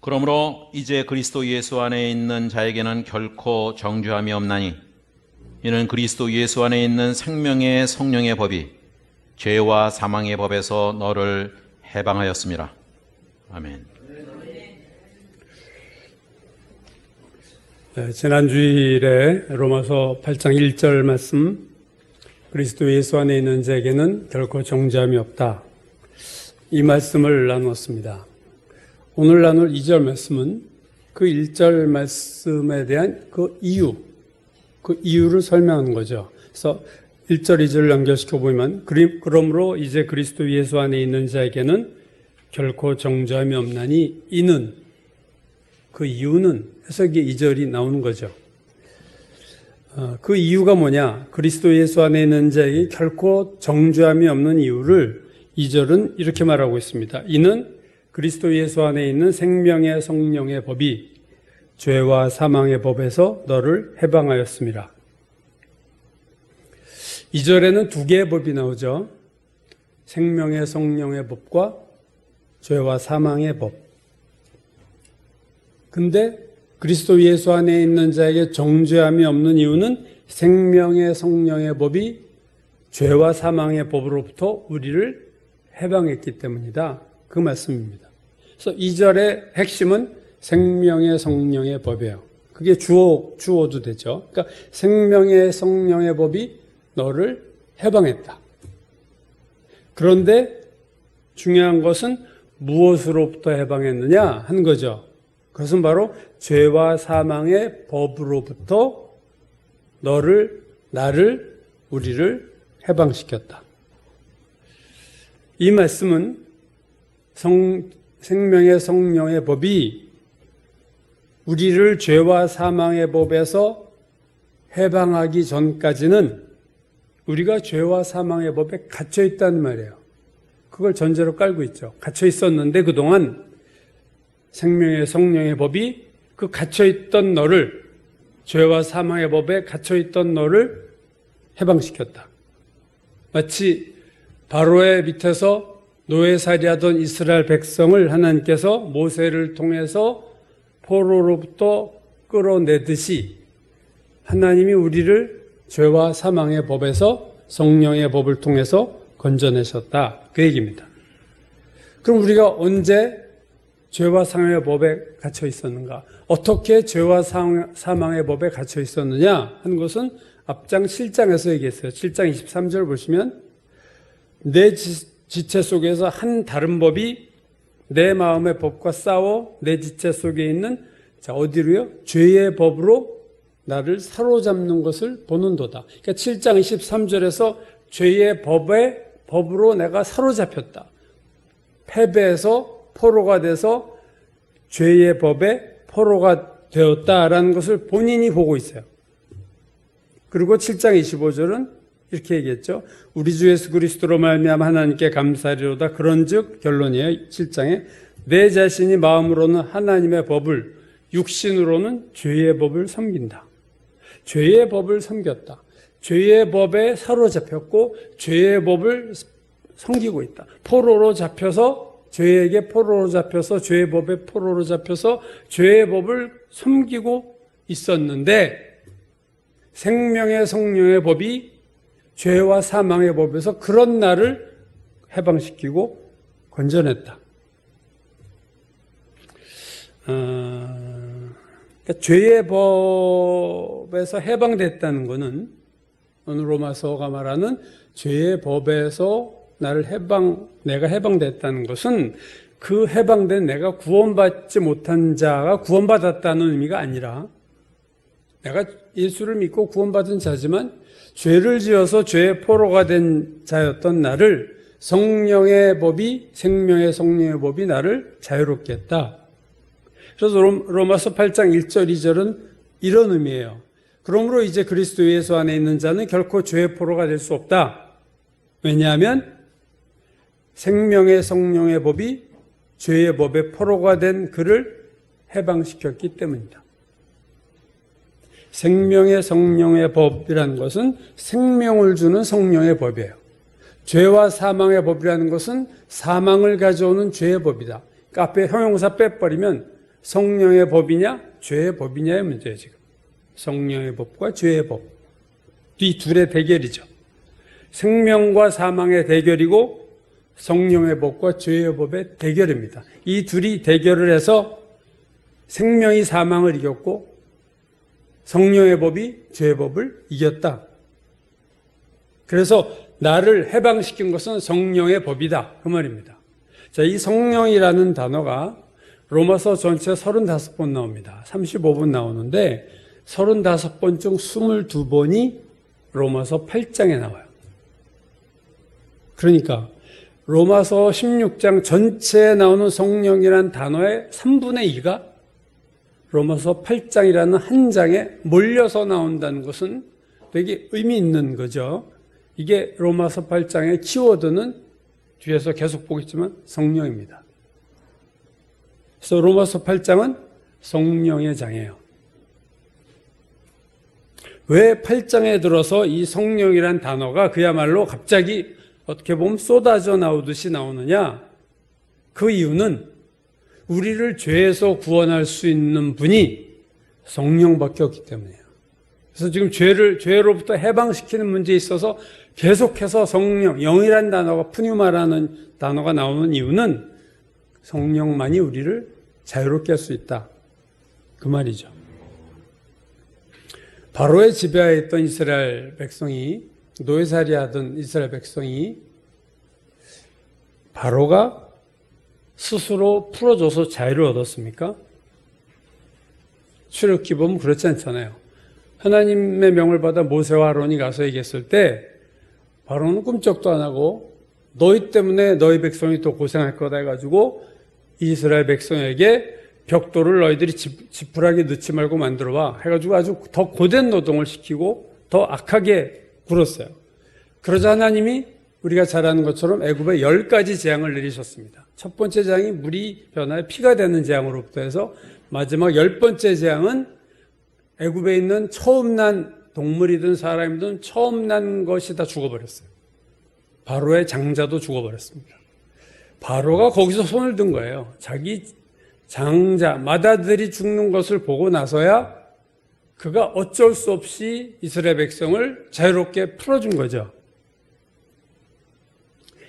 그러므로 이제 그리스도 예수 안에 있는 자에게는 결코 정죄함이 없나니 이는 그리스도 예수 안에 있는 생명의 성령의 법이 죄와 사망의 법에서 너를 해방하였습니다. 아멘. 지난 주일에 로마서 8장 1절 말씀, 그리스도 예수 안에 있는 자에게는 결코 정죄함이 없다. 이 말씀을 나누었습니다. 오늘 나눌 2절 말씀은 그 1절 말씀에 대한 그 이유를 설명하는 거죠. 그래서 1절, 2절을 연결시켜 보면, 그러므로 이제 그리스도 예수 안에 있는 자에게는 결코 정죄함이 없나니 이는, 그 이유는 해서 이게 2절이 나오는 거죠. 그 이유가 뭐냐? 그리스도 예수 안에 있는 자에게 결코 정죄함이 없는 이유를 2절은 이렇게 말하고 있습니다. 이는 그리스도 예수 안에 있는 생명의 성령의 법이 죄와 사망의 법에서 너를 해방하였습니다. 2절에는 두 개의 법이 나오죠. 생명의 성령의 법과 죄와 사망의 법. 근데 그리스도 예수 안에 있는 자에게 정죄함이 없는 이유는 생명의 성령의 법이 죄와 사망의 법으로부터 우리를 해방했기 때문이다. 그 말씀입니다. 그래서 2절의 핵심은 생명의 성령의 법이에요. 그게 주어도 되죠. 그러니까 생명의 성령의 법이 너를 해방했다. 그런데 중요한 것은 무엇으로부터 해방했느냐 하는 거죠. 그것은 바로 죄와 사망의 법으로부터 나를, 우리를 해방시켰다. 이 말씀은 생명의 성령의 법이 우리를 죄와 사망의 법에서 해방하기 전까지는 우리가 죄와 사망의 법에 갇혀 있다는 말이에요. 그걸 전제로 깔고 있죠. 갇혀 있었는데 그동안 생명의 성령의 법이 그 갇혀 있던 너를, 죄와 사망의 법에 갇혀 있던 너를 해방시켰다. 마치 바로의 밑에서 노예살이하던 이스라엘 백성을 하나님께서 모세를 통해서 포로로부터 끌어내듯이 하나님이 우리를 죄와 사망의 법에서 성령의 법을 통해서 건져내셨다. 그 얘기입니다. 그럼 우리가 언제 죄와 사망의 법에 갇혀 있었는가? 어떻게 죄와 사망의 법에 갇혀 있었느냐 하는 것은 앞장 7장에서 얘기했어요. 7장 23절 보시면 내 지체 속에서 한 다른 법이 내 마음의 법과 싸워 내 지체 속에 있는, 자, 어디로요? 죄의 법으로 나를 사로잡는 것을 보는도다. 그러니까 7장 23절에서 죄의 법으로 내가 사로잡혔다. 패배해서 포로가 돼서 죄의 법에 포로가 되었다라는 것을 본인이 보고 있어요. 그리고 7장 25절은 이렇게 얘기했죠. 우리 주 예수 그리스도로 말미암아 하나님께 감사하리로다. 그런즉 결론이에요. 7장에 내 자신이 마음으로는 하나님의 법을, 육신으로는 죄의 법을 섬긴다. 죄의 법을 섬겼다. 죄의 법에 사로잡혔고 죄의 법을 섬기고 있다. 포로로 잡혀서 죄에게 포로로 잡혀서 죄의 법에 포로로 잡혀서 죄의 법을 섬기고 있었는데 생명의 성령의 법이 죄와 사망의 법에서 그런 나를 해방시키고 건져냈다. 그러니까 죄의 법에서 해방됐다는 것은 오늘 로마서가 말하는 죄의 법에서 내가 해방됐다는 것은 그 해방된 내가 구원받지 못한 자가 구원받았다는 의미가 아니라 내가 예수를 믿고 구원받은 자지만 죄를 지어서 죄의 포로가 된 자였던 나를 성령의 법이, 생명의 성령의 법이 나를 자유롭게 했다. 그래서 로마서 8장 1절 2절은 이런 의미예요. 그러므로 이제 그리스도 예수 안에 있는 자는 결코 죄의 포로가 될 수 없다. 왜냐하면 생명의 성령의 법이 죄의 법에 포로가 된 그를 해방시켰기 때문이다. 생명의 성령의 법이라는 것은 생명을 주는 성령의 법이에요. 죄와 사망의 법이라는 것은 사망을 가져오는 죄의 법이다. 그러니까 앞에 형용사 빼버리면 성령의 법이냐, 죄의 법이냐의 문제예요, 지금. 성령의 법과 죄의 법. 이 둘의 대결이죠. 생명과 사망의 대결이고 성령의 법과 죄의 법의 대결입니다. 이 둘이 대결을 해서 생명이 사망을 이겼고 성령의 법이 죄의 법을 이겼다. 그래서 나를 해방시킨 것은 성령의 법이다. 그 말입니다. 자, 이 성령이라는 단어가 로마서 전체 35번 나옵니다. 35번 나오는데 35번 중 22번이 로마서 8장에 나와요. 그러니까 로마서 16장 전체에 나오는 성령이라는 단어의 3분의 2가 로마서 8장이라는 한 장에 몰려서 나온다는 것은 되게 의미 있는 거죠. 이게 로마서 8장의 키워드는 뒤에서 계속 보겠지만 성령입니다. 그래서 로마서 8장은 성령의 장이에요. 왜 8장에 들어서 이 성령이란 단어가 그야말로 갑자기 어떻게 보면 쏟아져 나오듯이 나오느냐? 그 이유는 우리를 죄에서 구원할 수 있는 분이 성령밖에 없기 때문이에요. 그래서 지금 죄로부터 해방시키는 문제에 있어서 계속해서 성령, 영이라는 단어가 푸뉴마라는 단어가 나오는 이유는 성령만이 우리를 자유롭게 할 수 있다. 그 말이죠. 바로의 지배하에 있던 이스라엘 백성이, 노예살이 하던 이스라엘 백성이 바로가 스스로 풀어줘서 자유를 얻었습니까? 출애굽기 보면 그렇지 않잖아요. 하나님의 명을 받아 모세와 아론이 가서 얘기했을 때 바로는 꿈쩍도 안 하고 너희 때문에 너희 백성이 또 고생할 거다 해가지고 이스라엘 백성에게 벽돌을 너희들이 지푸라기 넣지 말고 만들어봐 해가지고 아주 더 고된 노동을 시키고 더 악하게 굴었어요. 그러자 하나님이 우리가 잘 아는 것처럼 애굽에 10가지 재앙을 내리셨습니다. 첫 번째 재앙이 물이 변하여 피가 되는 재앙으로부터 해서 마지막 10번째 재앙은 애굽에 있는 처음 난 동물이든 사람이든 처음 난 것이 다 죽어버렸어요. 바로의 장자도 죽어버렸습니다. 바로가 거기서 손을 든 거예요. 자기 장자, 맏아들이 죽는 것을 보고 나서야 그가 어쩔 수 없이 이스라엘 백성을 자유롭게 풀어준 거죠.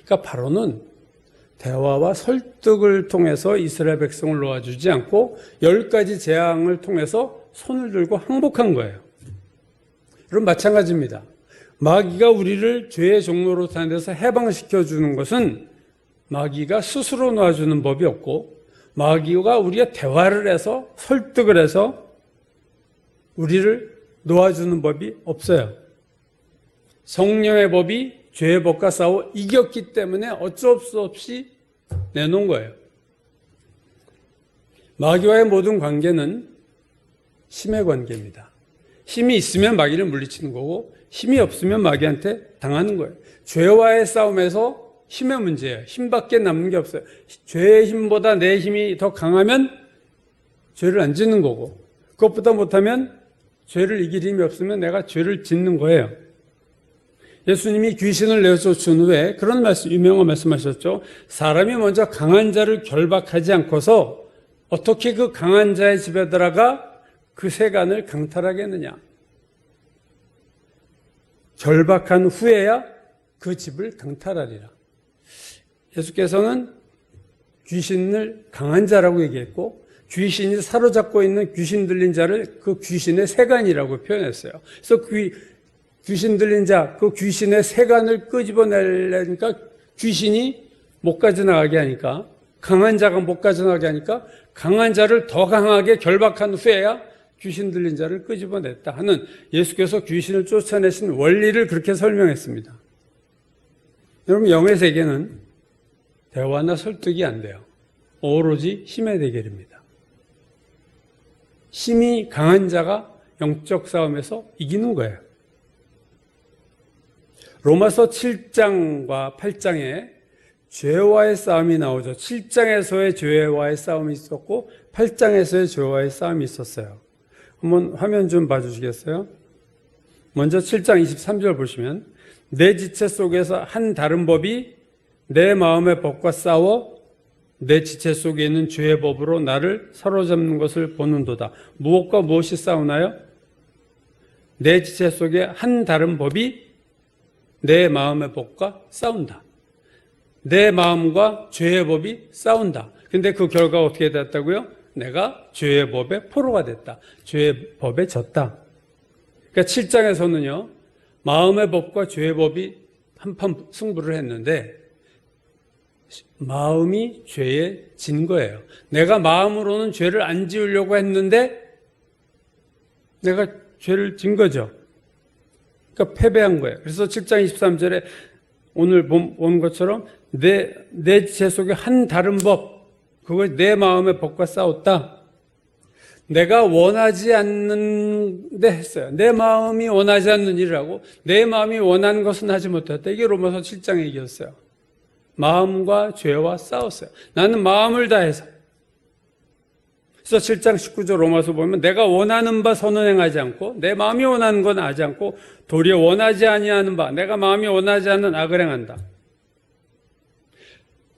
그러니까 바로는 대화와 설득을 통해서 이스라엘 백성을 놓아주지 않고 10가지 재앙을 통해서 손을 들고 항복한 거예요. 여러분 마찬가지입니다. 마귀가 우리를 죄의 종로로 다녀서 해방시켜주는 것은 마귀가 스스로 놓아주는 법이 없고 마귀가 우리가 대화를 해서 설득을 해서 우리를 놓아주는 법이 없어요. 성령의 법이 죄의 법과 싸워 이겼기 때문에 어쩔 수 없이 내놓은 거예요. 마귀와의 모든 관계는 힘의 관계입니다. 힘이 있으면 마귀를 물리치는 거고 힘이 없으면 마귀한테 당하는 거예요. 죄와의 싸움에서 힘의 문제예요. 힘밖에 남는 게 없어요. 죄의 힘보다 내 힘이 더 강하면 죄를 안 짓는 거고 그것보다 못하면 죄를 이길 힘이 없으면 내가 죄를 짓는 거예요. 예수님이 귀신을 내쫓은 후에 그런 말씀, 유명한 말씀하셨죠. 사람이 먼저 강한 자를 결박하지 않고서 어떻게 그 강한 자의 집에 들어가 그 세간을 강탈하겠느냐. 결박한 후에야 그 집을 강탈하리라. 예수께서는 귀신을 강한 자라고 얘기했고 귀신이 사로잡고 있는 귀신 들린 자를 그 귀신의 세간이라고 표현했어요. 그래서 귀신 들린 자, 그 귀신의 세간을 끄집어내려니까 귀신이 못 가져나가게 하니까 강한 자가 못 가져나가게 하니까 강한 자를 더 강하게 결박한 후에야 귀신 들린 자를 끄집어냈다 하는 예수께서 귀신을 쫓아내신 원리를 그렇게 설명했습니다. 여러분 영의 세계는 대화나 설득이 안 돼요. 오로지 힘의 대결입니다. 힘이 강한 자가 영적 싸움에서 이기는 거예요. 로마서 7장과 8장에 죄와의 싸움이 나오죠. 7장에서의 죄와의 싸움이 있었고 8장에서의 죄와의 싸움이 있었어요. 한번 화면 좀 봐주시겠어요? 먼저 7장 23절 보시면 내 지체 속에서 한 다른 법이 내 마음의 법과 싸워 내 지체 속에 있는 죄의 법으로 나를 사로잡는 것을 보는도다. 무엇과 무엇이 싸우나요? 내 지체 속에 한 다른 법이 내 마음의 법과 싸운다. 내 마음과 죄의 법이 싸운다. 근데 그 결과가 어떻게 됐다고요? 내가 죄의 법의 포로가 됐다. 죄의 법에 졌다. 그러니까 7장에서는요, 마음의 법과 죄의 법이 한판 승부를 했는데, 마음이 죄에 진 거예요. 내가 마음으로는 죄를 안 지으려고 했는데, 내가 죄를 진 거죠. 그러니까 패배한 거예요. 그래서 7장 23절에 오늘 본 것처럼 내 지체 속에 한 다른 법, 그걸 내 마음의 법과 싸웠다. 내가 원하지 않는데 했어요. 내 마음이 원하지 않는 일을 하고 내 마음이 원하는 것은 하지 못했다. 이게 로마서 7장의 얘기였어요. 마음과 죄와 싸웠어요. 나는 마음을 다해서. 그래서 7장 19절 로마서 보면 내가 원하는 바 선은 행하지 않고 내 마음이 원하는 건 하지 않고 도리어 원하지 아니하는 바 내가 마음이 원하지 않는 악을 행한다.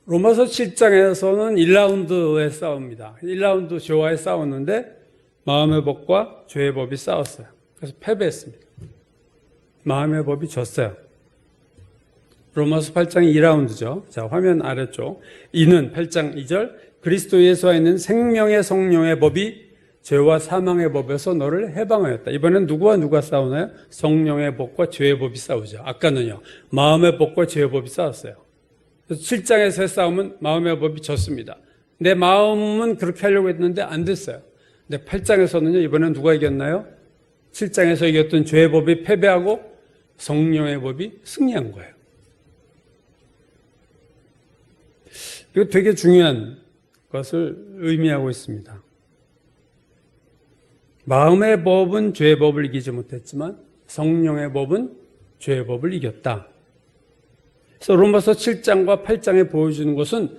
로마서 7장에서는 1라운드의 싸움입니다. 1라운드 죄와의 싸웠는데 마음의 법과 죄의 법이 싸웠어요. 그래서 패배했습니다. 마음의 법이 졌어요. 로마서 8장이 2라운드죠. 자, 화면 아래쪽. 이는 8장 2절 그리스도 예수 안에 있는 생명의 성령의 법이 죄와 사망의 법에서 너를 해방하였다. 이번엔 누가 싸우나요? 성령의 법과 죄의 법이 싸우죠. 아까는요. 마음의 법과 죄의 법이 싸웠어요. 7장에서의 싸움은 마음의 법이 졌습니다. 내 마음은 그렇게 하려고 했는데 안 됐어요. 근데 8장에서는요. 이번엔 누가 이겼나요? 7장에서 이겼던 죄의 법이 패배하고 성령의 법이 승리한 거예요. 이거 되게 중요한 것을 의미하고 있습니다. 마음의 법은 죄의 법을 이기지 못했지만 성령의 법은 죄의 법을 이겼다. 그래서 로마서 7장과 8장에 보여주는 것은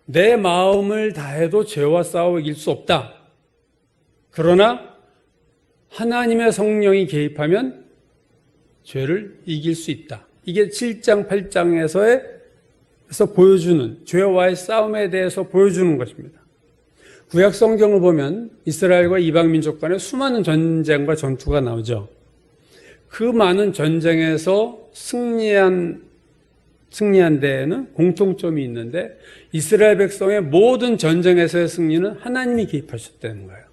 내 마음을 다해도 죄와 싸워 이길 수 없다. 그러나 하나님의 성령이 개입하면 죄를 이길 수 있다. 이게 7장, 8장에서 보여주는 죄와의 싸움에 대해서 보여주는 것입니다. 구약 성경을 보면 이스라엘과 이방 민족 간에 수많은 전쟁과 전투가 나오죠. 그 많은 전쟁에서 승리한 데에는 공통점이 있는데 이스라엘 백성의 모든 전쟁에서의 승리는 하나님이 개입하셨다는 거예요.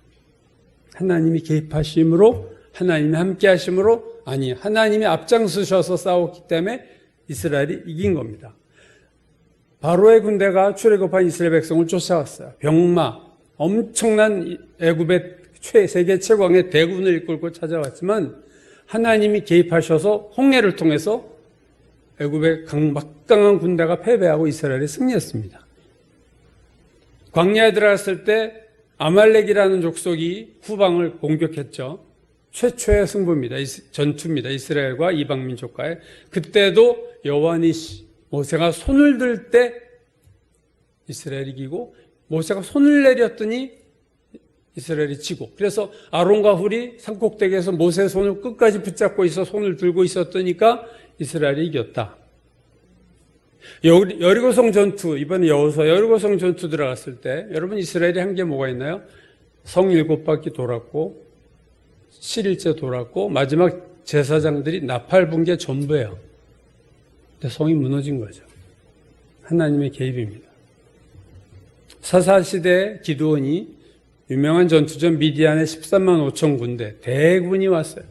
하나님이 개입하심으로 하나님이 함께 하심으로 아니 하나님이 앞장서셔서 싸웠기 때문에 이스라엘이 이긴 겁니다. 바로의 군대가 출애굽한 이스라엘 백성을 쫓아왔어요. 병마, 엄청난 애굽의 세계 최강의 대군을 이끌고 찾아왔지만 하나님이 개입하셔서 홍해를 통해서 애굽의 막강한 군대가 패배하고 이스라엘이 승리했습니다. 광야에 들어갔을 때 아말렉이라는 족속이 후방을 공격했죠. 최초의 승부입니다. 전투입니다. 이스라엘과 이방 민족과의. 그때도 여호와 니시 모세가 손을 들 때 이스라엘이 이기고 모세가 손을 내렸더니 이스라엘이 지고 그래서 아론과 훌이 산꼭대기에서 모세의 손을 끝까지 붙잡고 있어 손을 들고 있었더니까 이스라엘이 이겼다. 여리고성 전투 이번에 여리고성 전투 들어갔을 때 여러분 이스라엘이 한 게 뭐가 있나요? 성 7바퀴 돌았고 7일째 돌았고 마지막 제사장들이 나팔 분 게 전부예요. 근데 성이 무너진 거죠. 하나님의 개입입니다. 사사시대 기드온이 유명한 전투전 미디안의 13만 5천 군대 대군이 왔어요.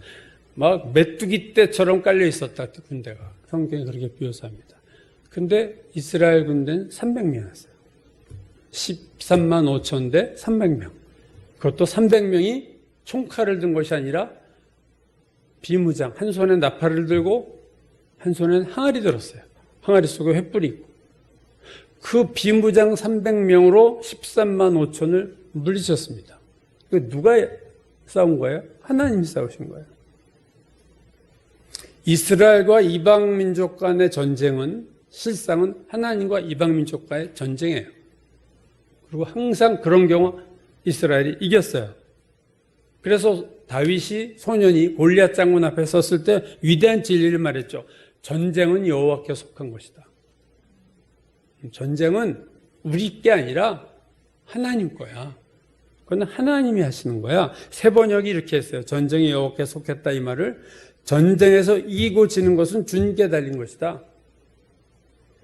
막 메뚜기 떼처럼 깔려 있었다 군대가. 성경이 그렇게 묘사합니다. 근데 이스라엘 군대는 300명이었어요. 13만 5천 대 300명. 그것도 300명이 총칼을 든 것이 아니라 비무장, 한 손에 나팔을 들고 한 손엔 항아리 들었어요. 항아리 속에 횃불이 있고. 그 비무장 300명으로 13만 5천을 물리쳤습니다. 누가 싸운 거예요? 하나님이 싸우신 거예요. 이스라엘과 이방 민족 간의 전쟁은 실상은 하나님과 이방 민족과의 전쟁이에요. 그리고 항상 그런 경우 이스라엘이 이겼어요. 그래서 다윗이 소년이 골리앗 장군 앞에 섰을 때 위대한 진리를 말했죠. 전쟁은 여호와께 속한 것이다. 전쟁은 우리 게 아니라 하나님 거야. 그건 하나님이 하시는 거야. 새 번역이 이렇게 했어요. 전쟁이 여호와께 속했다 이 말을. 전쟁에서 이기고 지는 것은 주님께 달린 것이다.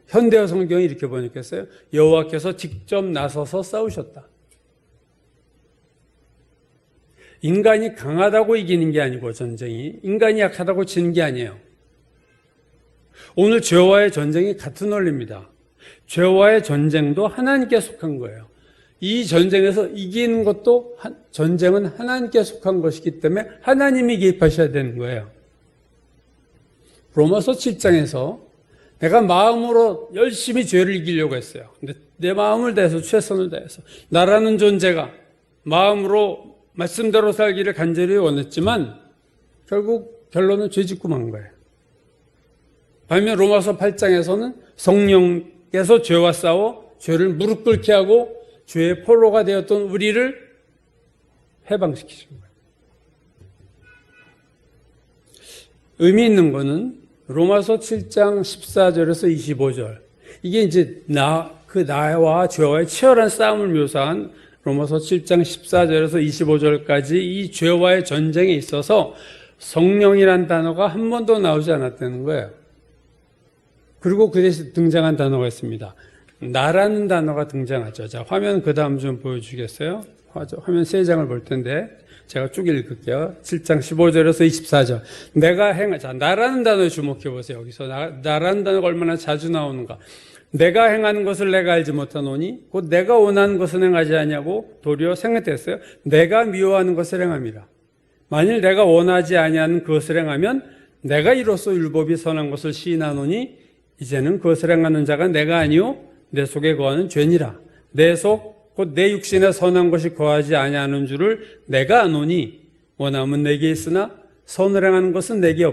현대어 성경이 이렇게 번역했어요. 여호와께서 직접 나서서 싸우셨다. 인간이 강하다고 이기는 게 아니고 전쟁이 인간이 약하다고 지는 게 아니에요. 오늘 죄와의 전쟁이 같은 원리입니다. 죄와의 전쟁도 하나님께 속한 거예요. 이 전쟁에서 이기는 것도 전쟁은 하나님께 속한 것이기 때문에 하나님이 개입하셔야 되는 거예요. 로마서 7장에서 내가 마음으로 열심히 죄를 이기려고 했어요. 근데 내 마음을 다해서 최선을 다해서 나라는 존재가 마음으로 말씀대로 살기를 간절히 원했지만 결국 결론은 죄 짓고 만 거예요. 반면 로마서 8장에서는 성령께서 죄와 싸워 죄를 무릎 꿇게 하고 죄의 포로가 되었던 우리를 해방시키신 거예요. 의미 있는 거는 로마서 7장 14절에서 25절. 이게 이제 나와 죄와의 치열한 싸움을 묘사한 로마서 7장 14절에서 25절까지 이 죄와의 전쟁에 있어서 성령이란 단어가 한 번도 나오지 않았다는 거예요. 그리고 그 대신 등장한 단어가 있습니다. 나라는 단어가 등장하죠. 자, 화면 그 다음 좀 보여주겠어요? 화면 3장을 볼 텐데 제가 쭉 읽을게요. 7장 15절에서 24절. 자, 나라는 단어에 주목해 보세요. 여기서 나라는 단어가 얼마나 자주 나오는가. 내가 행하는 것을 내가 알지 못하노니 곧 내가 원하는 것을 행하지 아니하고 도리어 생각했어요. 내가 미워하는 것을 행함이라. 만일 내가 원하지 아니하는 그것을 행하면 내가 이로써 율법이 선한 것을 시인하노니 이제는 그것을 행하는 자가 내가 아니요 내 속에 거하는 죄니라. 내 속 곧 내 육신에 선한 것이 거하지 아니하는 줄을 내가 아노니 원함은 내게 있으나 선을 행하는 것은 내게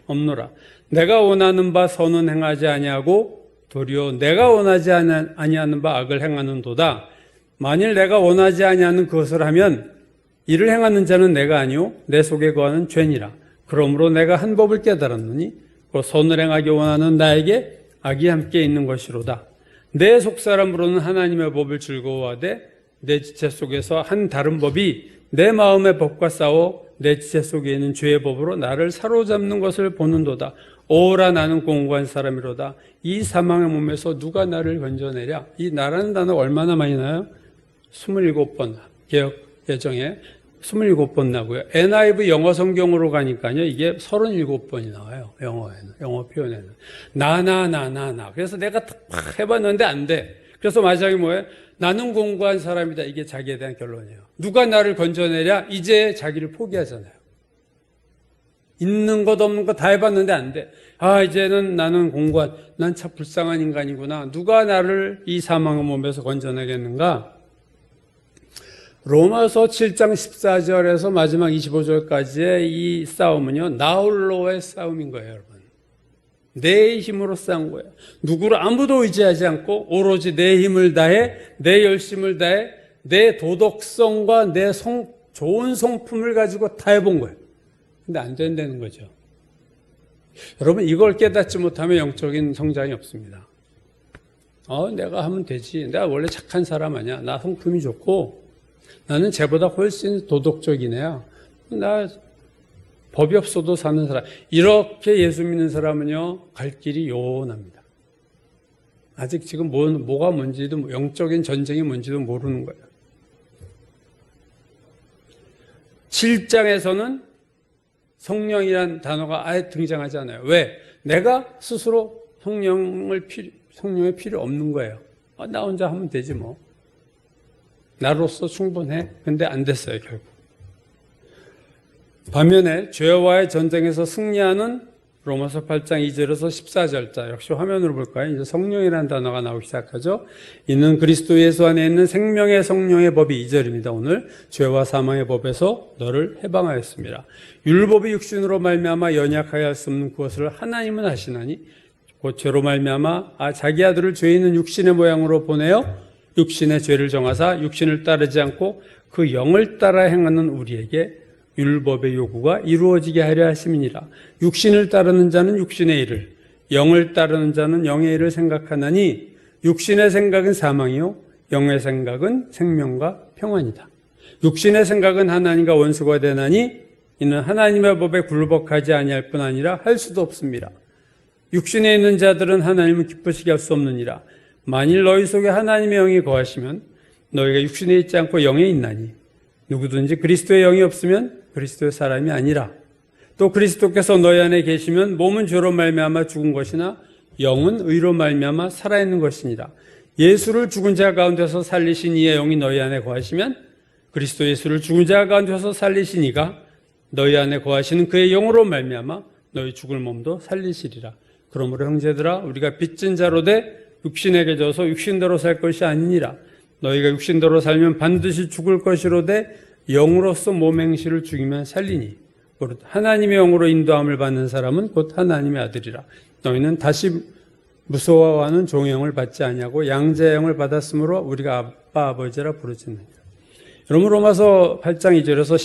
없노라. 내가 원하는 바 선은 행하지 아니하고 도리어 내가 원하지 아니하는 바 악을 행하는도다. 만일 내가 원하지 아니하는 그것을 하면 이를 행하는 자는 내가 아니요 내 속에 거하는 죄니라. 그러므로 내가 한 법을 깨달았노니 그 선을 행하기 원하는 나에게 악이 함께 있는 것이로다. 내 속사람으로는 하나님의 법을 즐거워하되 내 지체 속에서 한 다른 법이 내 마음의 법과 싸워 내 지체 속에 있는 죄의 법으로 나를 사로잡는 것을 보는도다. 오라 나는 공고한 사람이로다. 이 사망의 몸에서 누가 나를 건져내랴. 이 나라는 단어가 얼마나 많이 나요? 27번 개역 예정에 27번 나고요. NIV 영어 성경으로 가니까요. 이게 37번이 나와요. 영어에는. 영어 표현에는. 나. 그래서 내가 막 해봤는데 안 돼. 그래서 마지막에 뭐예요? 나는 공고한 사람이다. 이게 자기에 대한 결론이에요. 누가 나를 건져내랴? 이제 자기를 포기하잖아요. 있는 것 없는 것 다 해봤는데 안 돼. 이제는 나는 공고한, 난 참 불쌍한 인간이구나. 누가 나를 이 사망의 몸에서 건져내겠는가? 로마서 7장 14절에서 마지막 25절까지의 이 싸움은요, 나 홀로의 싸움인 거예요, 여러분. 내 힘으로 싸운 거예요. 누구를 아무도 의지하지 않고 오로지 내 힘을 다해, 내 열심을 다해, 내 도덕성과 내 좋은 성품을 가지고 다 해본 거예요. 근데 안 된다는 거죠. 여러분, 이걸 깨닫지 못하면 영적인 성장이 없습니다. 내가 하면 되지. 내가 원래 착한 사람 아니야. 나 성품이 좋고, 나는 쟤보다 훨씬 도덕적인 애야. 나 법이 없어도 사는 사람. 이렇게 예수 믿는 사람은요, 갈 길이 요원합니다. 아직 지금 뭐가 뭔지도, 영적인 전쟁이 뭔지도 모르는 거예요. 7장에서는 성령이란 단어가 아예 등장하지 않아요. 왜? 내가 스스로 성령의 필요 없는 거예요. 나 혼자 하면 되지 뭐. 나로서 충분해. 근데 안 됐어요, 결국. 반면에 죄와의 전쟁에서 승리하는 로마서 8장 2절에서 14절자 역시 화면으로 볼까요? 이제 성령이라는 단어가 나오기 시작하죠. 이는 그리스도 예수 안에 있는 생명의 성령의 법이 2절입니다. 오늘 죄와 사망의 법에서 너를 해방하였습니다. 율법이 육신으로 말미암아 연약하게 할 수 없는 그것을 하나님은 하시나니 곧 죄로 말미암아 자기 아들을 죄 있는 육신의 모양으로 보내어 육신의 죄를 정하사 육신을 따르지 않고 그 영을 따라 행하는 우리에게 율법의 요구가 이루어지게 하려 하심이니라. 육신을 따르는 자는 육신의 일을, 영을 따르는 자는 영의 일을 생각하나니 육신의 생각은 사망이요 영의 생각은 생명과 평안이다. 육신의 생각은 하나님과 원수가 되나니 이는 하나님의 법에 굴복하지 아니할 뿐 아니라 할 수도 없습니다. 육신에 있는 자들은 하나님을 기쁘시게 할 수 없느니라. 만일 너희 속에 하나님의 영이 거하시면 너희가 육신에 있지 않고 영에 있나니 누구든지 그리스도의 영이 없으면 그리스도의 사람이 아니라. 또 그리스도께서 너희 안에 계시면 몸은 죄로 말미암아 죽은 것이나 영은 의로 말미암아 살아있는 것이니라. 예수를 죽은 자 가운데서 살리신 이의 영이 너희 안에 거하시면 그리스도 예수를 죽은 자 가운데서 살리신 이가 너희 안에 거하시는 그의 영으로 말미암아 너희 죽을 몸도 살리시리라. 그러므로 형제들아 우리가 빚진 자로 돼 육신에게 져서 육신대로 살 것이 아니니라. 너희가 육신대로 살면 반드시 죽을 것이로되 영으로서 몸 행실을 죽이면 살리니 곧 하나님의 영으로 인도함을 받는 사람은 곧 하나님의 아들이라. 너희는 다시 무서워하는 종영을 받지 아니하고 양자의 영을 받았으므로 우리가 아빠 아버지라 부르짖느니라. 여러분 로마서 8장 2절에서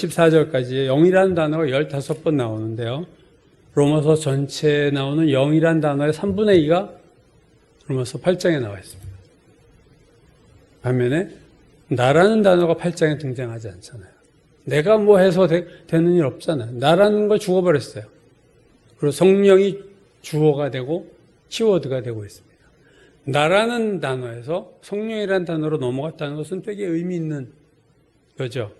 14절까지 영이라는 단어가 15번 나오는데요. 로마서 전체에 나오는 영이라는 단어의 3분의 2가 로마서 8장에 나와 있습니다. 반면에 나라는 단어가 8장에 등장하지 않잖아요. 내가 뭐 해서 되는 일 없잖아요. 나라는 걸 죽어버렸어요. 그리고 성령이 주어가 되고 키워드가 되고 있습니다. 나라는 단어에서 성령이라는 단어로 넘어갔다는 것은 되게 의미 있는 거죠.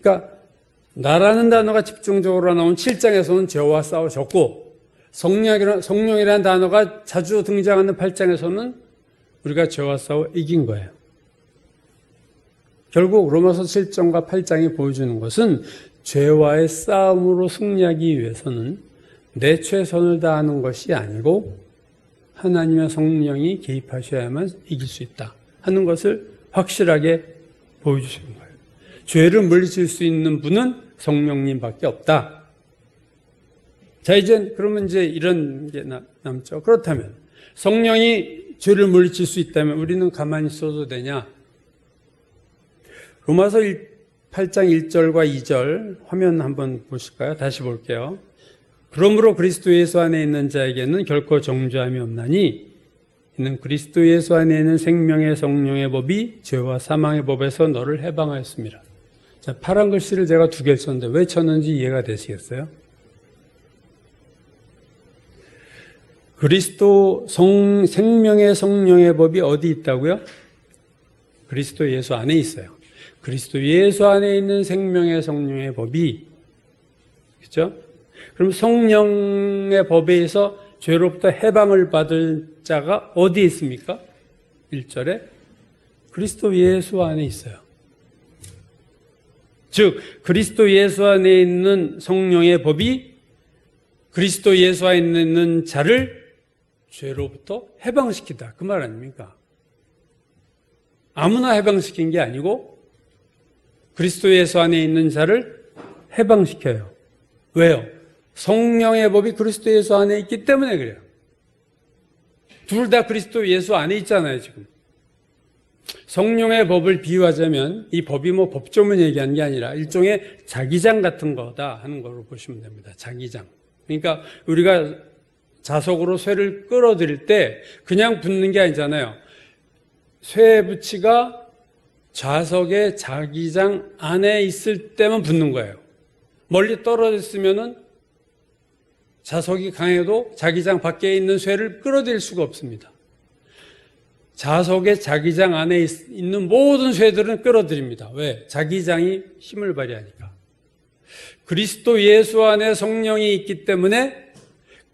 그러니까 나라는 단어가 집중적으로 나온 7장에서는 죄와 싸우셨고 성령이라는 단어가 자주 등장하는 8장에서는 우리가 죄와 싸워 이긴 거예요. 결국 로마서 7장과 8장이 보여주는 것은 죄와의 싸움으로 승리하기 위해서는 내 최선을 다하는 것이 아니고 하나님의 성령이 개입하셔야만 이길 수 있다 하는 것을 확실하게 보여주시는 거예요. 죄를 물리칠 수 있는 분은 성령님밖에 없다. 자, 그러면 이런 게 남죠. 그렇다면 성령이 죄를 물리칠 수 있다면 우리는 가만히 있어도 되냐? 로마서 8장 1절과 2절 화면 한번 보실까요? 다시 볼게요. 그러므로 그리스도 예수 안에 있는 자에게는 결코 정죄함이 없나니 이는 그리스도 예수 안에 있는 생명의 성령의 법이 죄와 사망의 법에서 너를 해방하였습니다. 자, 파란 글씨를 제가 2개를 썼는데 왜 쳤는지 이해가 되시겠어요? 그리스도 생명의 성령의 법이 어디 있다고요? 그리스도 예수 안에 있어요. 그리스도 예수 안에 있는 생명의 성령의 법이, 그렇죠? 그럼 성령의 법에 의해서 죄로부터 해방을 받을 자가 어디에 있습니까? 1절에 그리스도 예수 안에 있어요. 즉 그리스도 예수 안에 있는 성령의 법이 그리스도 예수 안에 있는 자를 죄로부터 해방시키다. 그 말 아닙니까? 아무나 해방시킨 게 아니고 그리스도 예수 안에 있는 자를 해방시켜요. 왜요? 성령의 법이 그리스도 예수 안에 있기 때문에 그래요. 둘 다 그리스도 예수 안에 있잖아요, 지금. 성령의 법을 비유하자면 이 법이 뭐 법조문 얘기하는 게 아니라 일종의 자기장 같은 거다 하는 걸로 보시면 됩니다. 자기장. 그러니까 우리가 자석으로 쇠를 끌어들일 때 그냥 붙는 게 아니잖아요. 쇠 부치가 좌석의 자기장 안에 있을 때만 붙는 거예요. 멀리 떨어져 있으면은 자석이 강해도 자기장 밖에 있는 쇠를 끌어들일 수가 없습니다. 자석의 자기장 안에 있는 모든 쇠들은 끌어들입니다. 왜? 자기장이 힘을 발휘하니까. 그리스도 예수 안에 성령이 있기 때문에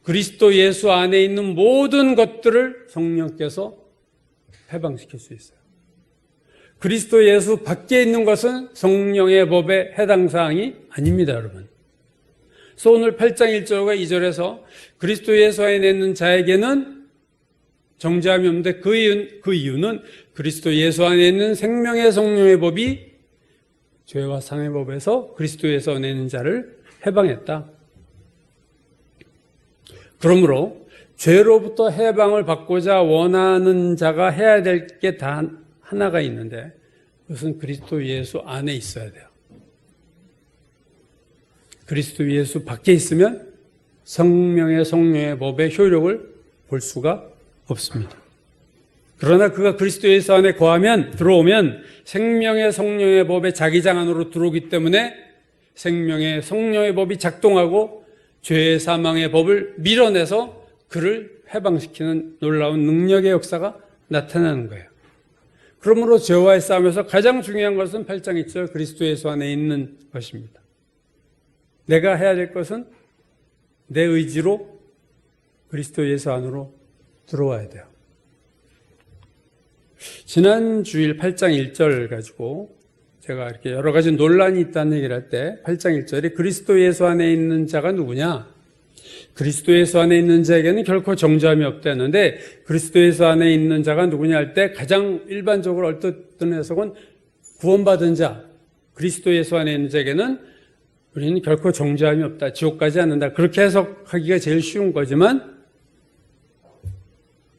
그리스도 예수 안에 있는 모든 것들을 성령께서 해방시킬 수 있어요. 그리스도 예수 밖에 있는 것은 성령의 법에 해당 사항이 아닙니다, 여러분. 그래서 오늘 8장 1절과 2절에서 그리스도 예수 안에 있는 자에게는 정죄함이 없는데 그 이유는 그리스도 예수 안에 있는 생명의 성령의 법이 죄와 상의 법에서 그리스도 예수 안에 있는 자를 해방했다. 그러므로 죄로부터 해방을 받고자 원하는 자가 해야 될 게 단 하나가 있는데 그것은 그리스도 예수 안에 있어야 돼요. 그리스도 예수 밖에 있으면 성령의 법의 효력을 볼 수가 없습니다. 그러나 그가 그리스도 예수 안에 들어오면 생명의 성령의 법에 자기장 안으로 들어오기 때문에 생명의 성령의 법이 작동하고 죄의 사망의 법을 밀어내서 그를 해방시키는 놀라운 능력의 역사가 나타나는 거예요. 그러므로 죄와의 싸움에서 가장 중요한 것은 8장 2절 그리스도 예수 안에 있는 것입니다. 내가 해야 될 것은 내 의지로 그리스도 예수 안으로 들어와야 돼요. 지난 주일 8장 1절 가지고 제가 이렇게 여러 가지 논란이 있다는 얘기를 할 때 8장 1절에 그리스도 예수 안에 있는 자가 누구냐? 그리스도 예수 안에 있는 자에게는 결코 정죄함이 없다는데 그리스도 예수 안에 있는 자가 누구냐 할 때 가장 일반적으로 얼뜻드는 해석은 구원받은 자, 그리스도 예수 안에 있는 자에게는 우리는 결코 정죄함이 없다, 지옥 가지 않는다, 그렇게 해석하기가 제일 쉬운 거지만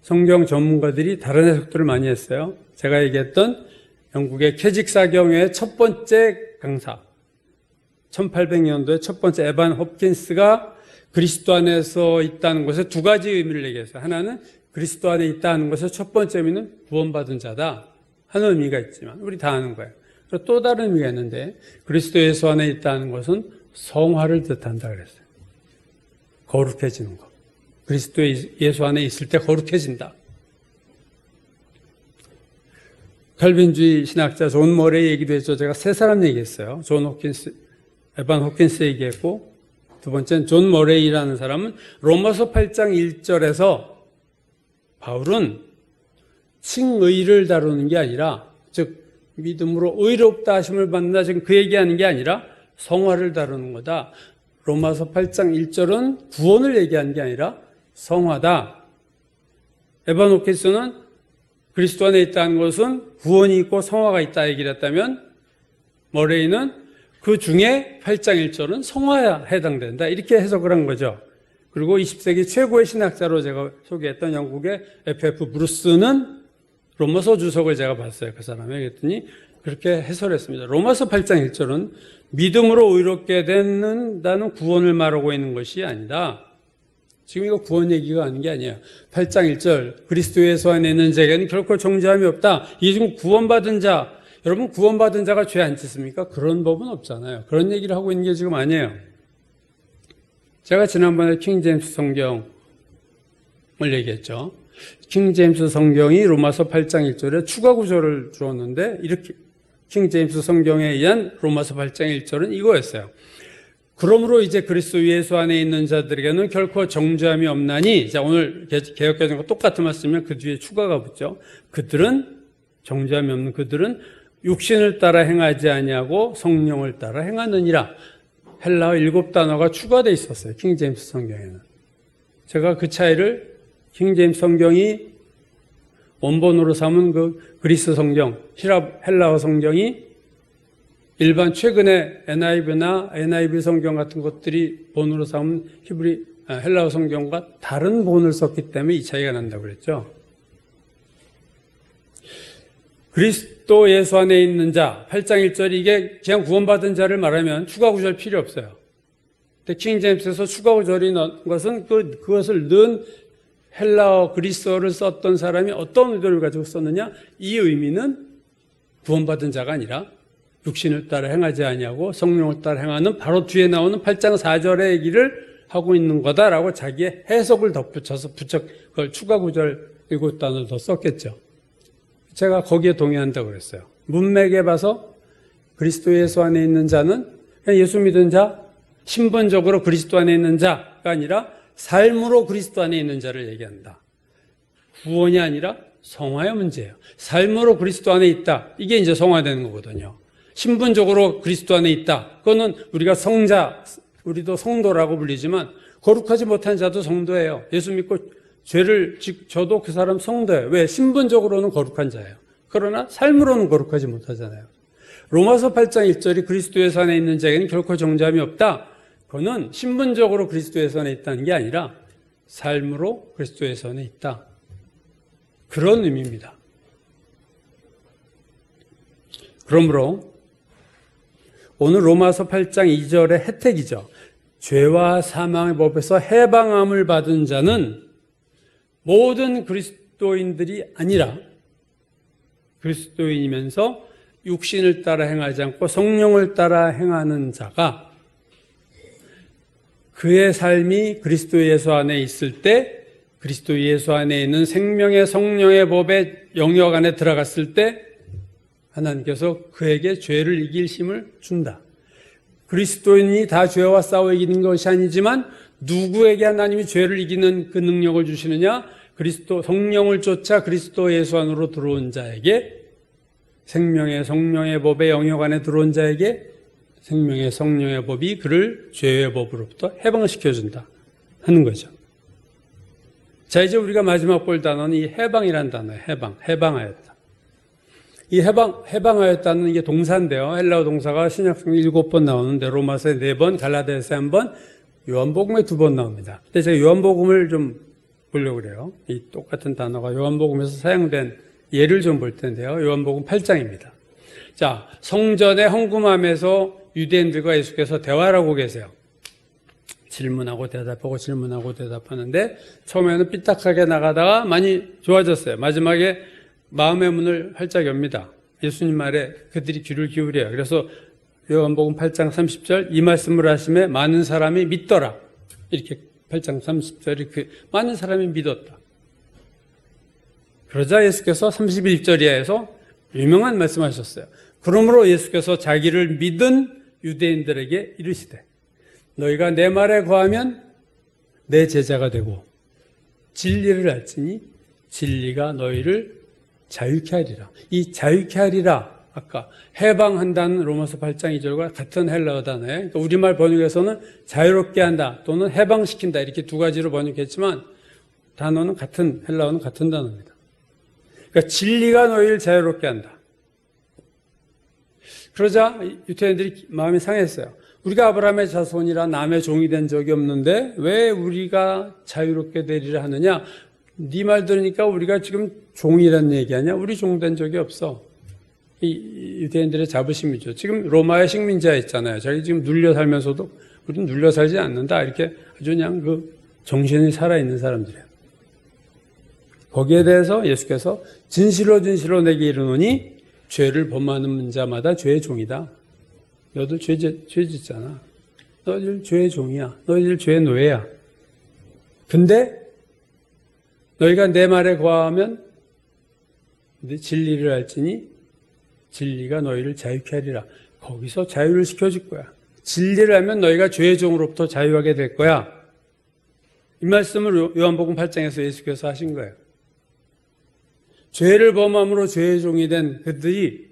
성경 전문가들이 다른 해석들을 많이 했어요. 제가 얘기했던 영국의 캐직사경회의 첫 번째 강사, 1800년도에 첫 번째 에반 홉킨스가 그리스도 안에서 있다는 것에 두 가지 의미를 얘기했어요. 하나는 그리스도 안에 있다는 것의 첫 번째 의미는 구원받은 자다 하는 의미가 있지만 우리 다 아는 거예요. 그리고 또 다른 의미가 있는데 그리스도 예수 안에 있다는 것은 성화를 뜻한다 그랬어요. 거룩해지는 것. 그리스도 예수 안에 있을 때 거룩해진다. 칼빈주의 신학자 존 머레이 얘기도 했죠. 제가 세 사람 얘기했어요. 존 호킨스, 에반 호킨스 얘기했고, 두 번째는 존 머레이라는 사람은 로마서 8장 1절에서 바울은 칭의를 다루는 게 아니라, 즉 믿음으로 의롭다 하심을 받는다, 지금 그 얘기하는 게 아니라 성화를 다루는 거다. 로마서 8장 1절은 구원을 얘기하는 게 아니라 성화다. 에반 호킨스는 그리스도 안에 있다는 것은 구원이 있고 성화가 있다 얘기를 했다면 머레이는 그 중에 8장 1절은 성화에 해당된다 이렇게 해석을 한 거죠. 그리고 20세기 최고의 신학자로 제가 소개했던 영국의 F.F. 브루스는 로마서 주석을 제가 봤어요. 그 사람이 그랬더니 그렇게 해설했습니다. 로마서 8장 1절은 믿음으로 의롭게 된다는 구원을 말하고 있는 것이 아니다. 지금 이거 구원 얘기가 아닌 게 아니에요. 8장 1절 그리스도 예수 안에 있는 자에게는 결코 정죄함이 없다. 이게 지금 구원받은 자, 여러분 구원받은 자가 죄 안 짓습니까? 그런 법은 없잖아요. 그런 얘기를 하고 있는 게 지금 아니에요. 제가 지난번에 킹제임스 성경을 얘기했죠. 킹제임스 성경이 로마서 8장 1절에 추가 구절을 주었는데 이렇게 킹제임스 성경에 의한 로마서 8장 1절은 이거였어요. 그러므로 이제 그리스도 예수 안에 있는 자들에게는 결코 정죄함이 없나니, 자, 오늘 개역개정과 똑같은 말씀이면 그 뒤에 추가가 붙죠. 그들은, 정죄함이 없는 그들은 육신을 따라 행하지 아니하고 성령을 따라 행하느니라. 헬라어 7단어가 추가되어 있었어요. 킹제임스 성경에는. 제가 그 차이를 킹제임스 성경이 원본으로 삼은 그 그리스 성경, 헬라어 성경이 일반 최근에 NIV나 NIV 성경 같은 것들이 본으로 삼은 헬라어 성경과 다른 본을 썼기 때문에 이 차이가 난다고 그랬죠. 그리스도 예수 안에 있는 자, 8장 1절이 이게 그냥 구원받은 자를 말하면 추가 구절 필요 없어요. 근데 킹제임스에서 추가 구절이 넣은 것은 그것을 넣은 헬라어 그리스어를 썼던 사람이 어떤 의도를 가지고 썼느냐? 이 의미는 구원받은 자가 아니라 육신을 따라 행하지 아니하고 성령을 따라 행하는 바로 뒤에 나오는 8장 4절의 얘기를 하고 있는 거다라고 자기의 해석을 덧붙여서 그걸 추가 구절 7단을 더 썼겠죠. 제가 거기에 동의한다고 그랬어요. 문맥에 봐서 그리스도 예수 안에 있는 자는 그냥 예수 믿은 자, 신분적으로 그리스도 안에 있는 자가 아니라 삶으로 그리스도 안에 있는 자를 얘기한다. 구원이 아니라 성화의 문제예요. 삶으로 그리스도 안에 있다. 이게 이제 성화되는 거거든요. 신분적으로 그리스도 안에 있다. 그거는 우리가 성자, 우리도 성도라고 불리지만 거룩하지 못한 자도 성도예요. 예수 믿고 죄를 저도 그 사람 성도예요. 왜? 신분적으로는 거룩한 자예요. 그러나 삶으로는 거룩하지 못하잖아요. 로마서 8장 1절이 그리스도 예수 안에 있는 자에게는 결코 정죄함이 없다. 그거는 신분적으로 그리스도 예수 안에 있다는 게 아니라 삶으로 그리스도 예수 안에 있다. 그런 의미입니다. 그러므로 오늘 로마서 8장 2절의 혜택이죠. 죄와 사망의 법에서 해방함을 받은 자는 모든 그리스도인들이 아니라 그리스도인이면서 육신을 따라 행하지 않고 성령을 따라 행하는 자가 그의 삶이 그리스도 예수 안에 있을 때 그리스도 예수 안에 있는 생명의 성령의 법의 영역 안에 들어갔을 때 하나님께서 그에게 죄를 이길 힘을 준다. 그리스도인이 다 죄와 싸워 이기는 것이 아니지만 누구에게 하나님이 죄를 이기는 그 능력을 주시느냐? 그리스도 성령을 쫓아 그리스도 예수 안으로 들어온 자에게 생명의 성령의 법의 영역 안에 들어온 자에게 생명의 성령의 법이 그를 죄의 법으로부터 해방시켜준다 하는 거죠. 자, 이제 우리가 마지막 볼 단어는 이 해방이라는 단어예요. 해방하였다. 이 해방하였다는 이게 동사인데요. 헬라어 동사가 신약성에 7번 나오는데 로마서에 4번, 갈라디아서에 1번, 요한복음에 2번 나옵니다. 근데 제가 요한복음을 좀 보려고 그래요. 이 똑같은 단어가 요한복음에서 사용된 예를 좀 볼 텐데요. 요한복음 8장입니다. 자, 성전의 헌금함에서 유대인들과 예수께서 대화를 하고 계세요. 질문하고 대답하고 질문하고 대답하는데 처음에는 삐딱하게 나가다가 많이 좋아졌어요. 마지막에 마음의 문을 활짝 엽니다. 예수님 말에 그들이 귀를 기울여요. 그래서 요한복음 8장 30절 이 말씀을 하심에 많은 사람이 믿더라. 이렇게 8장 30절이 많은 사람이 믿었다. 그러자 예수께서 31절에서 유명한 말씀하셨어요. 그러므로 예수께서 자기를 믿은 유대인들에게 이르시되 너희가 내 말에 거하면 내 제자가 되고 진리를 알지니 진리가 너희를 자유케 하리라. 이 자유케 하리라 아까 해방한다는 로마서 8장 2절과 같은 헬라어 단어예요. 그러니까 우리말 번역에서는 자유롭게 한다 또는 해방시킨다 이렇게 두 가지로 번역했지만 단어는 헬라어는 같은 단어입니다. 그러니까 진리가 너희를 자유롭게 한다. 그러자 유대인들이 마음이 상했어요. 우리가 아브라함의 자손이라 남의 종이 된 적이 없는데 왜 우리가 자유롭게 되리라 하느냐? 네 말 들으니까 우리가 지금 종이라는 얘기 아니야? 우리 종 된 적이 없어. 이 유대인들의 자부심이죠. 지금 로마의 식민지에 있잖아요. 자기 지금 눌려 살면서도 우리는 눌려 살지 않는다. 이렇게 아주 그냥 그 정신이 살아있는 사람들이에요. 거기에 대해서 예수께서 진실로 진실로 내게 이르노니 죄를 범하는 자마다 죄의 종이다. 너도 죄 짓잖아. 너희들 죄의 종이야. 너희들 죄의 노예야. 근데 너희가 내 말에 거하면 진리를 알지니 진리가 너희를 자유케 하리라. 거기서 자유를 시켜줄 거야. 진리를 알면 너희가 죄의 종으로부터 자유하게 될 거야. 이 말씀을 요한복음 8장에서 예수께서 하신 거예요. 죄를 범함으로 죄의 종이 된 그들이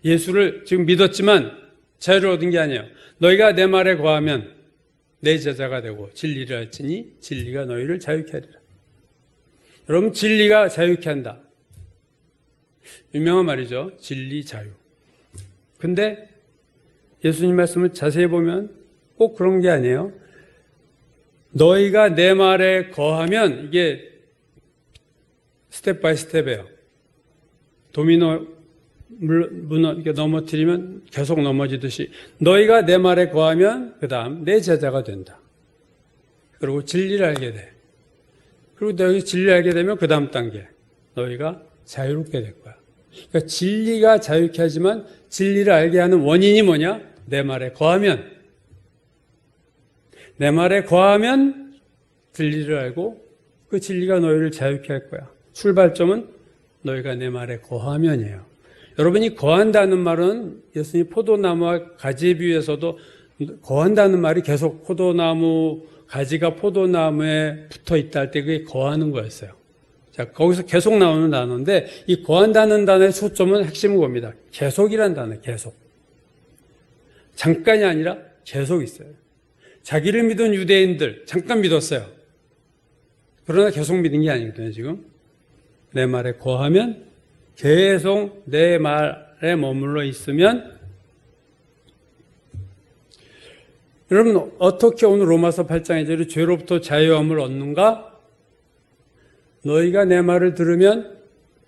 예수를 지금 믿었지만 자유를 얻은 게 아니에요. 너희가 내 말에 거하면 내 제자가 되고 진리를 알지니 진리가 너희를 자유케 하리라. 여러분 진리가 자유케 한다. 유명한 말이죠. 진리 자유. 근데 예수님 말씀을 자세히 보면 꼭 그런 게 아니에요. 너희가 내 말에 거하면 이게 스텝 바이 스텝이에요. 도미노 문어 이렇게 넘어뜨리면 계속 넘어지듯이 너희가 내 말에 거하면 그 다음 내 제자가 된다. 그리고 진리를 알게 돼. 그리고 너희 진리를 알게 되면 그 다음 단계 너희가 자유롭게 될 거야. 그러니까 진리가 자유케 하지만 진리를 알게 하는 원인이 뭐냐? 내 말에 거하면. 내 말에 거하면 진리를 알고 그 진리가 너희를 자유케 할 거야. 출발점은 너희가 내 말에 거하면이에요. 여러분이 거한다는 말은 예수님이 포도나무와 가지에 비유해서도 거한다는 말이 계속 포도나무 가지가 포도나무에 붙어 있다 할 때 그게 거하는 거였어요. 자, 거기서 계속 나오는 단어인데 이 거한다는 단어의 초점은 핵심은 겁니다. 계속이란 단어, 계속. 잠깐이 아니라 계속 있어요. 자기를 믿은 유대인들 잠깐 믿었어요. 그러나 계속 믿은 게 아니거든요, 지금. 내 말에 거하면 계속 내 말에 머물러 있으면 여러분 어떻게 오늘 로마서 8장의 절에 죄로부터 자유함을 얻는가? 너희가 내 말을 들으면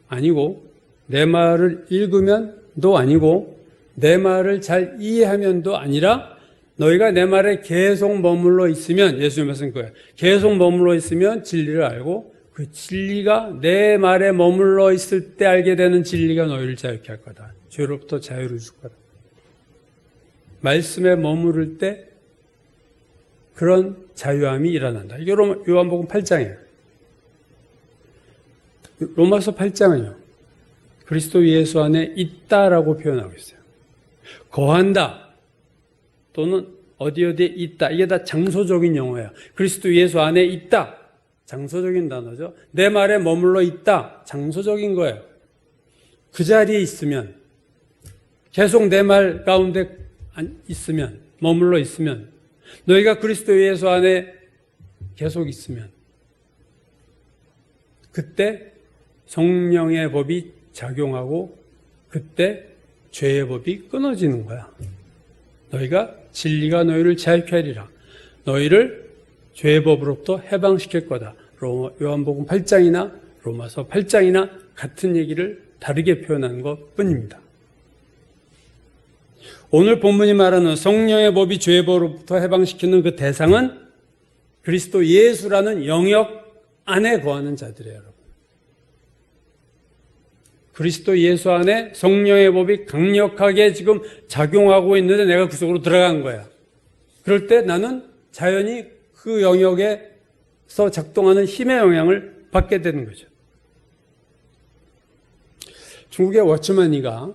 아니고 내 말을 읽으면도 아니고 내 말을 잘 이해하면도 아니라 너희가 내 말에 계속 머물러 있으면 예수님 말씀 그거예요. 계속 머물러 있으면 진리를 알고 그 진리가 내 말에 머물러 있을 때 알게 되는 진리가 너희를 자유케 할 거다. 죄로부터 자유를 줄 거다. 말씀에 머무를 때 그런 자유함이 일어난다. 이게 요한복음 8장이에요. 로마서 8장은요. 그리스도 예수 안에 있다라고 표현하고 있어요. 거한다 또는 어디에 있다. 이게 다 장소적인 용어예요. 그리스도 예수 안에 있다. 장소적인 단어죠. 내 말에 머물러 있다. 장소적인 거예요. 그 자리에 있으면, 계속 내 말 가운데 있으면, 머물러 있으면, 너희가 그리스도 예수 안에 계속 있으면, 그때 성령의 법이 작용하고 그때 죄의 법이 끊어지는 거야. 너희가 진리가 너희를 자유케 하리라. 너희를 죄의 법으로부터 해방시킬 거다. 요한복음 8장이나 로마서 8장이나 같은 얘기를 다르게 표현한 것 뿐입니다. 오늘 본문이 말하는 성령의 법이 죄의 법으로부터 해방시키는 그 대상은 그리스도 예수라는 영역 안에 거하는 자들이에요, 여러분. 그리스도 예수 안에 성령의 법이 강력하게 지금 작용하고 있는데 내가 그 속으로 들어간 거야. 그럴 때 나는 자연히 그 영역에서 작동하는 힘의 영향을 받게 되는 거죠. 중국의 워츠만이가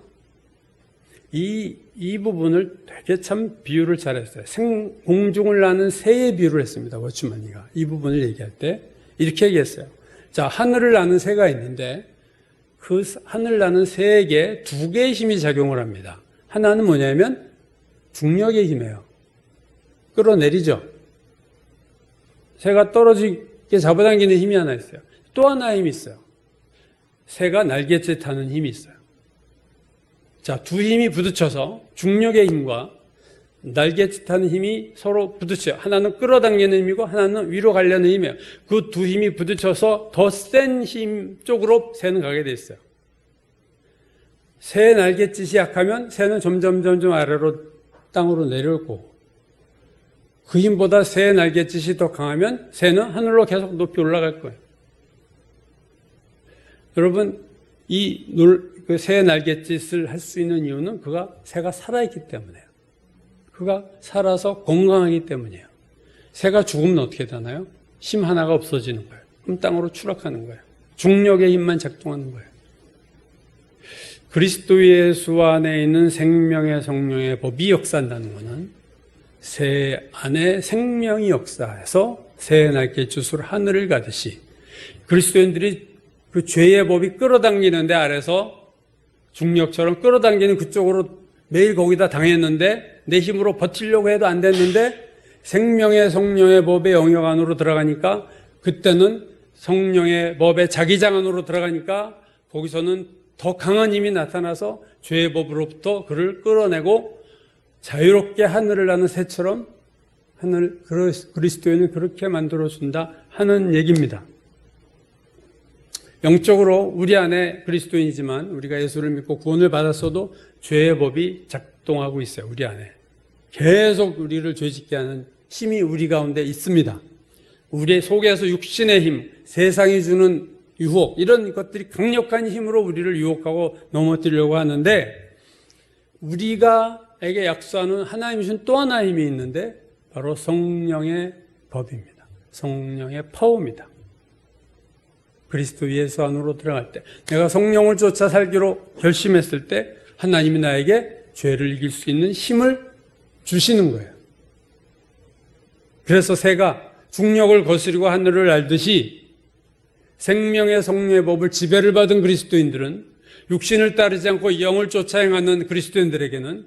이 부분을 되게 참 비유를 잘했어요. 공중을 나는 새의 비유를 했습니다. 워츠만이가 이 부분을 얘기할 때 이렇게 얘기했어요. 자, 하늘을 나는 새가 있는데 그 하늘 나는 새에게 두 개의 힘이 작용을 합니다. 하나는 뭐냐면 중력의 힘이에요. 끌어내리죠. 새가 떨어지게 잡아당기는 힘이 하나 있어요. 또 하나의 힘이 있어요. 새가 날갯짓 타는 힘이 있어요. 자, 두 힘이 부딪혀서 중력의 힘과 날갯짓 타는 힘이 서로 부딪혀요. 하나는 끌어당기는 힘이고 하나는 위로 가려는 힘이에요. 그 두 힘이 부딪혀서 더 센 힘 쪽으로 새는 가게 돼 있어요. 새의 날갯짓이 약하면 새는 점점 아래로 땅으로 내려오고 그 힘보다 새의 날갯짓이 더 강하면 새는 하늘로 계속 높이 올라갈 거예요. 여러분, 그 새의 날갯짓을 할 수 있는 이유는 새가 살아있기 때문에요. 그가 살아서 건강하기 때문이에요. 새가 죽으면 어떻게 되나요? 힘 하나가 없어지는 거예요. 그럼 땅으로 추락하는 거예요. 중력의 힘만 작동하는 거예요. 그리스도 예수 안에 있는 생명의 성령의 법이 역사한다는 것은 새 안에 생명이 역사해서 새의 날갯짓으로 하늘을 가듯이 그리스도인들이 그 죄의 법이 끌어당기는데 아래서 중력처럼 끌어당기는 그쪽으로 매일 거기다 당했는데 내 힘으로 버티려고 해도 안 됐는데 생명의 성령의 법의 영역 안으로 들어가니까 그때는 성령의 법의 자기장 안으로 들어가니까 거기서는 더 강한 힘이 나타나서 죄의 법으로부터 그를 끌어내고 자유롭게 하늘을 나는 새처럼 그리스도인은 그렇게 만들어준다 하는 얘기입니다. 영적으로 우리 안에 그리스도인이지만 우리가 예수를 믿고 구원을 받았어도 죄의 법이 작동하고 있어요. 우리 안에. 계속 우리를 죄짓게 하는 힘이 우리 가운데 있습니다. 우리 속에서 육신의 힘, 세상이 주는 유혹, 이런 것들이 강력한 힘으로 우리를 유혹하고 넘어뜨리려고 하는데 우리가에게 약수하는 하나님이 주신 또 하나의 힘이 있는데 바로 성령의 법입니다. 성령의 파워입니다. 그리스도 예수 안으로 들어갈 때 내가 성령을 쫓아 살기로 결심했을 때 하나님이 나에게 죄를 이길 수 있는 힘을 주시는 거예요. 그래서 새가 중력을 거스리고 하늘을 날듯이 생명의 성령의 법을 지배를 받은 그리스도인들은 육신을 따르지 않고 영을 쫓아 행하는 그리스도인들에게는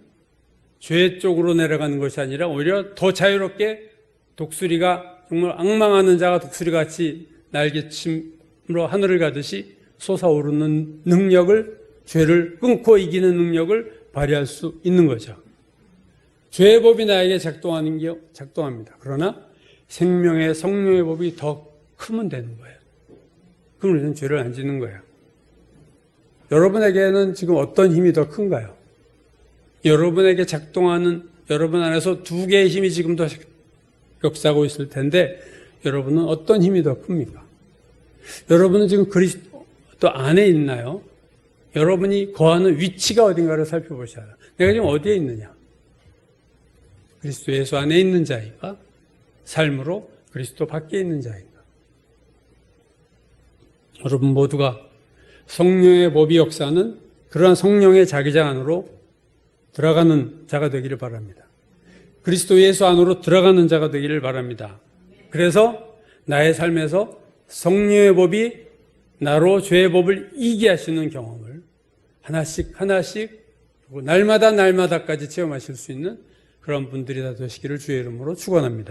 죄 쪽으로 내려가는 것이 아니라 오히려 더 자유롭게 독수리가 정말 앙망하는 자가 독수리같이 날개침으로 하늘을 가듯이 솟아오르는 능력을 죄를 끊고 이기는 능력을 발휘할 수 있는 거죠. 죄의 법이 나에게 작동합니다. 그러나 생명의 성령의 법이 더 크면 되는 거예요. 그럼 우리는 죄를 안 짓는 거예요. 여러분에게는 지금 어떤 힘이 더 큰가요? 여러분에게 작동하는 여러분 안에서 두 개의 힘이 지금 더 역사하고 있을 텐데 여러분은 어떤 힘이 더 큽니까? 여러분은 지금 그리스도 안에 있나요? 여러분이 거하는 위치가 어딘가를 살펴보셔야 해요. 내가 지금 어디에 있느냐? 그리스도 예수 안에 있는 자인가? 삶으로 그리스도 밖에 있는 자인가? 여러분 모두가 성령의 법이 역사는 그러한 성령의 자기장 안으로 들어가는 자가 되기를 바랍니다. 그리스도 예수 안으로 들어가는 자가 되기를 바랍니다. 그래서 나의 삶에서 성령의 법이 나로 죄의 법을 이기게 하시는 경험을 하나씩 그리고 날마다까지 체험하실 수 있는 그런 분들이 다 되시기를 주의 이름으로 축원합니다.